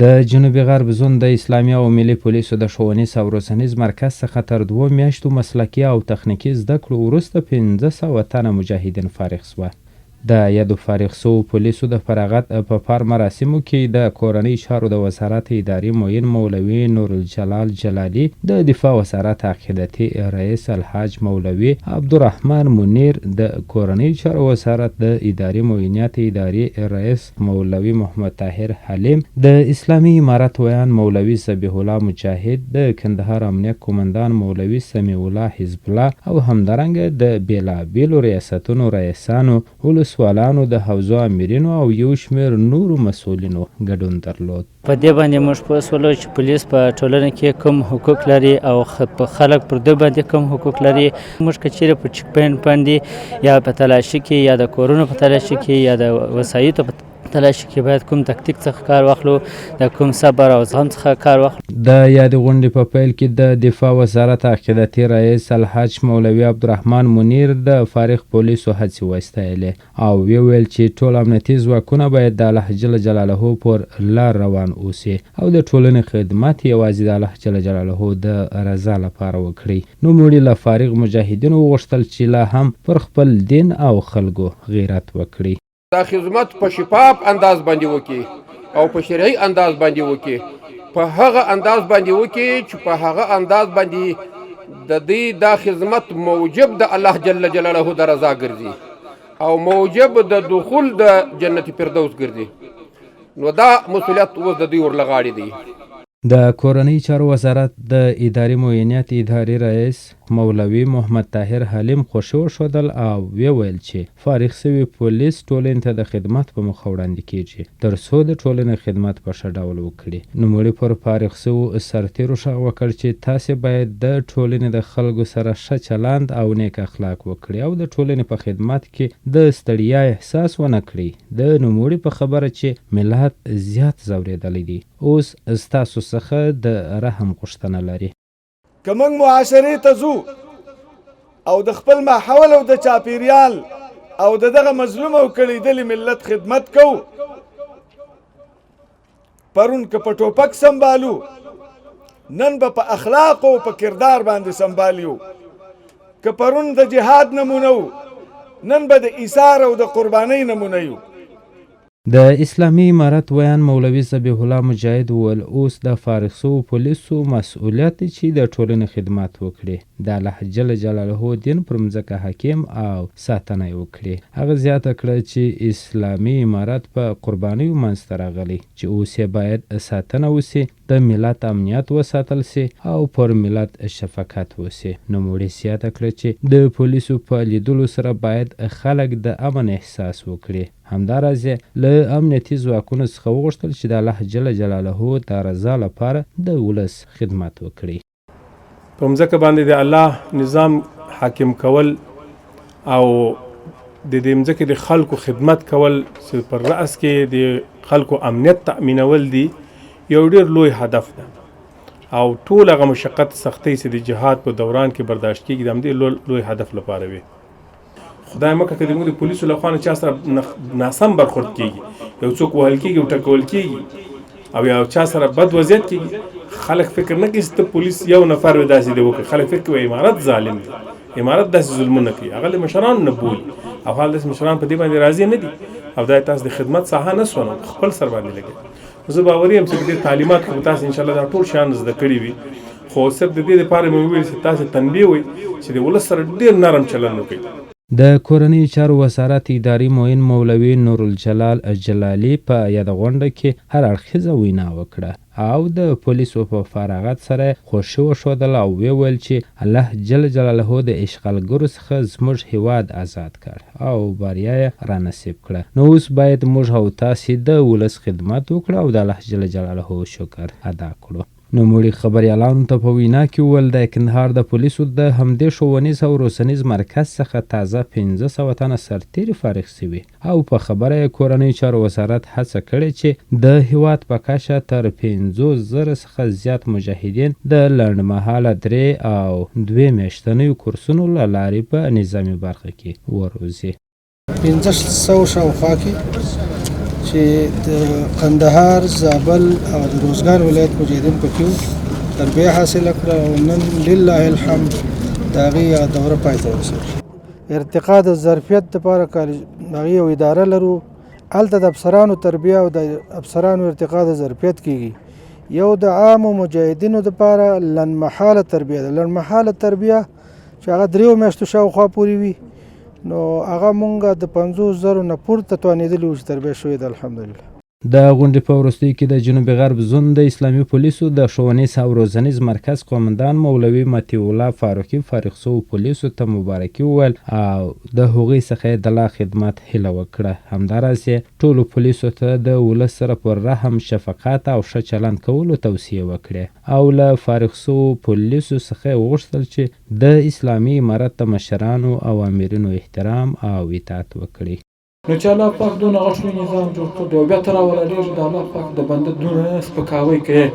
د جنوبي غرب زون د اسلامي او ملي پولیسو د ښوونیز او روزنیز مرکز څخه تر 2 میاشتو مسلکي او تخنیکي زده کړو وروسته 1500 تنه مجاهدین فارغ شوه. د یادو فارغ شوو پولیسو د فراغت په پار مراسمو کې د کورنۍ چارو د وزارت اداري معین مولوي نورالجلال جلالي، د دفاع وزارت عقیدتي رئیس الحاج مولوي عبدالرحمن منیر، د کورنۍ چارو وزارت د اداري معینات اداري رئیس مولوي محمد طاهر حلیم، د اسلامي امارت ویان مولوي ذبیح الله مجاهد، د کندهار امنیه قومندان مولوي سمیع الله حزب الله او همدارنګه د بیلابیلو ریاستونو رئیسانو، ولسوالانو، د حوزو امیرینو او یو شمېر نورو مسؤلینو ګډون درلود. په دې باندې موږ پوه شولو چې پولیس په ټولنه کې کوم حقوق لري او خلک پر دې باندې کوم حقوق لري. موږ که چیرې په چک پوینټ باندې یا په تلاشي کې یا د کورونو په تلاشي کې یا د وسایطو په تلاشي کې باید کوم تکتیک څخه کار واخلو، د کوم صبر او زغم څخه کار واخلو. د یادې غونډې په پیل کې د دفاع وزارت عقیدتي رئیس الحاج مولوي عبدالرحمن منیر د فارغ پولیسو هڅې وستایلې او ویل چې ټول امنیتي ځواکونه باید د الله جل جلاله پر لار روان اوسي او د ټولنې خدمت یوازې د الله جل جلاله د رضا لپاره وکړي. نوموړي له فارغ مجاهدینو وغوښتل چې لا هم پر خپل دین او خلکو غیرت وکړي. دا خدمت په شفاف انداز باندې وکړي او په شرعي انداز باندې وکړي، په هغه انداز باندې وکړي چې په هغه انداز باندې د دې دا خدمت موجب د الله جل جلاله د رضا ګرځي او موجب د دخول د جنت فردوس ګرځي. نو دا مسؤلیت اوس د دوی ورلغاړي دی. د کورنۍ چارو وزارت د اداري معینات اداري رئیس مولوي محمد طاهر حلیم خوښي وښودل او ویل چې فارغ شوي پولیس ټولنې ته د خدمت په موخه وړاندې کیږي تر څو د ټولنې خدمت په ښه ډول وکړي. نوموړي پر فارغ شوو سرتیرو غږ وکړ چې تاسې باید د ټولنې د خلکو سره ښه چلند او نیک اخلاق وکړي او د ټولنې په خدمت کې د ستړیا احساس ونه کړي. د نوموړي په خبره چې ملت زیات ځورېدلی دی، اوس ستاسو څخه د رحم غوښتنه لري. که موږ معاشرې ته ځو او د خپل ماحول او د چاپیریال او دغه مظلوم او کړېدلي ملت خدمت کوو، پرون که په ټوپک سنبالو، نن به په اخلاق او په کردار باندې سنبالیو. که پرون د جهاد نمونه وو، نن به د ایثار او د قربانۍ نمونه یو. د اسلامي امارت ویان مولوي ذبیح الله مجاهد وویل اوس د فارغ شوو پولیسو مسؤلیت دی چې د ټولنې خدمت وکړي، د الله جل جلاله دین پر مځکه حاکم او ساتنه یې وکړي. هغه زیاته کړه چې اسلامي امارت په قربانیو منځته راغلی چې اوس یې باید ساتنه وسي، د ملت امنیت وساتل سي او پر ملت شفقت وسي. نوموړي زیاته کړه چې د پولیسو په لیدلو سره باید خلک د امن احساس وکړي. همداراز له امنیتي ځواکونو څخه وغوښتل چې د الله جل جلاله د رضا لپاره د ولس خدمت وکړي. په مځکه باندې د الله نظام حاکم کول او د دې مځکې د خلکو خدمت کول چې پر رأس کې د خلکو امنیت تأمینول دي یو ډېر لوی هدف ده او ټول هغه مشقت سختۍ چې د جهاد په دوران کې برداشت کېږي د همدې لوی هدف لپاره وي. خدای مکه که زموږ د پولیسو له خوا نه چا سره ناسم برخورد کېږي، یو څوک وهل کېږي او ټکول کېږي او یو چا سره بد وضعیت کېږي، خلک فکر نه کوي چې ته پولیس یو نفر داسې دی وکړي. خلک فکر کوي امارت ظالم دی، امارت داسې ظلمونه کوي، هغه له مشرانو نه بولي او حال داسې مشران په دې باندې راضي نه دي او دا تاسو د خدمت ساحه نه سونه خپل سر باندې لګي. زه باوري یم چې د تعلیمات خو تاسو ان شاء الله دا ټول شان زده کړي وي، خو صرف د دې لپاره مې ویل چې تاسو تنبیه وي چې د ولس سره ډېر نرم چلند وکړي. د کورنۍ چارو وزارت اداري معین مولوي نورالجلال جلالي په یاده غونډه کې هر اړخیزه وینا وکړه او د پولیسو په فراغت سره خوښي وښودل او ویل چې الله جل جلاله د اشغالګرو څخه زموږ هیواد آزاد کړ او بریا یې رانصیب کړه. نو اوس باید موږ او تاسې د ولس خدمت وکړو او د الله جل جلاله شکر ادا کړو. نوموړي خبریالانو ته په وینا کې وویل د کندهار د پولیسو د همدې ښوونیز او روزنیز مرکز څخه تازه 1500 تنه سرتیري فارغ شوي او په خبره یې کورنۍ چارو وزارت هڅه کړې چې د هیواد په کچه تر 500,000 څخه زیات مجاهدین د لنډمهاله 3 او 2 میاشتنیو کورسونو له لارې په نظامي برخه کې وروزي. 1500 شاوخوا کې چې چې د قندهار، زابل او د روزګان ولایت مجاهدین پکې تربیه حاصله کړه او نن لله الحمد د هغې دوره پای ته ورسېده. ارتقا د ظرفیت دپاره هغې یو اداره لرو، هلته د افسرانو تربیه او د افسرانو ارتقا د ظرفیت کېږي. یو د عامو مجاهدینو دپاره لنډمهاله تربیه ده. لنډمهاله تربیه چې هغه 3 میاشتو شاوخوا پورې وي، نو هغه مونږ د 50,000 نه پورته توانېدلي وو چې تربیه شوې ده الحمدلله. د غونډې په وروستیو کې د جنوب غرب زون د اسلامي پولیسو د ښوونیز او روزنیز مرکز قومندان مولوي مطیع الله فاروقي فارغ شوو پولیسو ته مبارکي وویل او د هغوی څخه یې د لا خدمت هیله وکړه. همداراز یې ټولو پولیسو ته د ولس سره پر رحم، شفقت او ښه چلند کولو توصیې وکړې او له فارغ شوو پولیسو څخه یې وغوښتل چې د اسلامي امارت د مشرانو او امرینو احترام او اطاعت وکړي. نو چې الله پاک دونه غښتلی نظام جوړ کړ او بیا ته راورالېږي د الله پاک د بنده دونه سپکاوی کوې،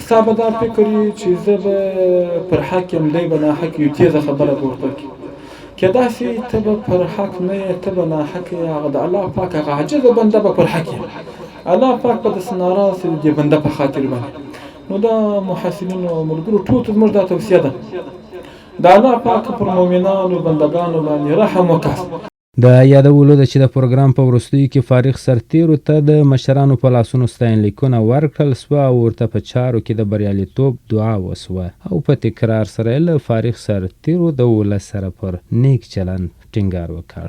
ستا به دا فکر وي چې زه به پر حق یم، دی به ناحق یو تیزه خبره به ورته کړي. که داسې ته به پر حق نه یې، ته به ناحق یې، هغه د الله پاک هغه عاجزه بنده به پر حق یې، الله پاک به داسې ناراض شي د دې بنده په خاطر باندې. نو دا محسنینو او ملګرو ټولو ته زموږ دا توصیه ده، د الله پاک پر مؤمنانو بندګانو باندې رحم وکړه. د یادولو ده چې د پروګرام په وروستیو کې فارغ سرتیرو ته د مشرانو په لاسونو ستاینلیکونه ورکړل سوه او ورته په چارو کې د بریالیتوب دعا وسوه او په تکرار سره له فارغ سرتیرو د ولس سره پر نیک چلند ټینګار وکړ.